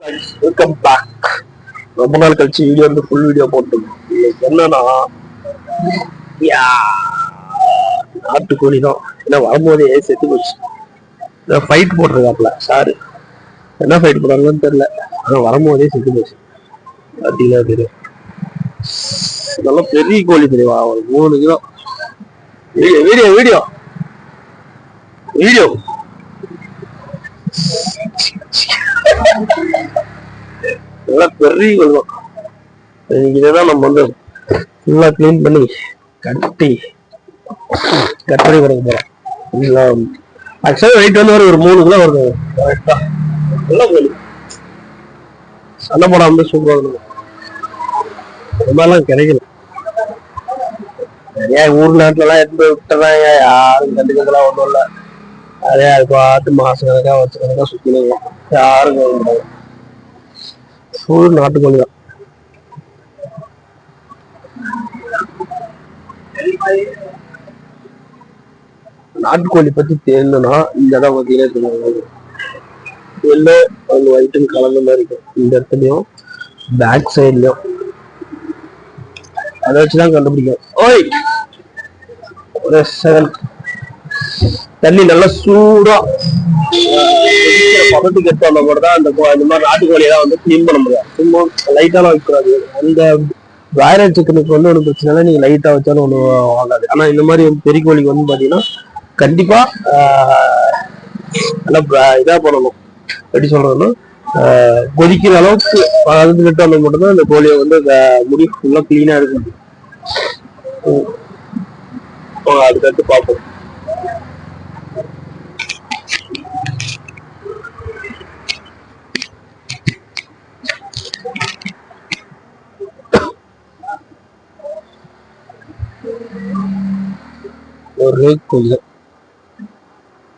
Welcome back. ரொம்ப நாள் கழிச்சு வீடியோ வந்து ஃபுல் வீடியோ போட்டோம். என்னன்னா நாட்டுக்கோழி தான். ஏன்னா வரும்போதே செத்து போச்சு. ஃபைட் போட்டிருக்காப்ல சாரு. என்ன ஃபைட் போடுறாங்கன்னு தெரியல. ஆனா வரும்போதே செத்து போச்சு. பார்த்தீங்களா தெரியும். நல்லா பெரிய கோழி தெரியுமா, ஒரு 3 கிலோ. வீடியோ வீடியோ வீடியோ நல்லா பெரிய கோழி தான். இதைதான் நம்ம வந்து ஃபுல்லா கிளீன் பண்ணி கட்டி கட் பண்ணி கொடுக்க போறோம். ஆக்சுவலா வெயிட் வந்து ஒரு 3 கிலோ வருது. கரெக்டா நல்லா கோழி. சண்டை போடாம வந்து சூப்பரா இருக்கும். இந்த மாதிரிலாம் கிடைக்கல. நிறைய ஊர் நாட்டுல எல்லாம் எடுத்து விட்டுறாங்க. யாரும் கண்டுக்கிறதுலாம் ஒண்ணும் இல்ல. அதே அது பார்த்து மாசம் கணக்கா வச்சு கணக்கா சுத்தினுங்க. யாரும் கவனிக்கிறாங்க. ஃபுல் நாட்டுக்கோழி தான். நாட்டுக்கோழி பத்தி தெரியணும்னா இந்த இடம் பார்த்தீங்கன்னா தெரியும். எல்லோ அந்த ஒயிட்டும் கலந்த மாதிரி இருக்கும். இந்த இடத்துலயும் பேக் சைட்லயும் அதை வச்சுதான் கண்டுபிடிக்கும். ஓய் ஒரு செகண்ட். தண்ணி நல்லா சூடா பதத்துக்கு எடுத்து வந்த கூட தான் இந்த மாதிரி நாட்டுக்கோழியெல்லாம் வந்து கிளீன் பண்ண முடியாது. சும்மா லைட்டாலாம் வைக்கூடாது. அந்த பிராய்லர் சிக்கனுக்கு வந்து ஒன்றும் பிரச்சனை இல்லை, நீங்க லைட்டா வச்சாலும் ஒன்றும் ஆகாது. ஆனா இந்த மாதிரி பெரிய கோழிக்கு வந்து பாத்தீங்கன்னா கண்டிப்பா நல்லா இதா பண்ணணும். எப்படி சொல்றதுன்னா கொதிக்கிற அளவுக்கு பதத்துக்கிட்ட வந்த மட்டும்தான் இந்த கோழியை வந்து முடி ஃபுல்லா கிளீனா இருக்கும். அதுக்கடுத்து பார்ப்போம். ஒரு கோழி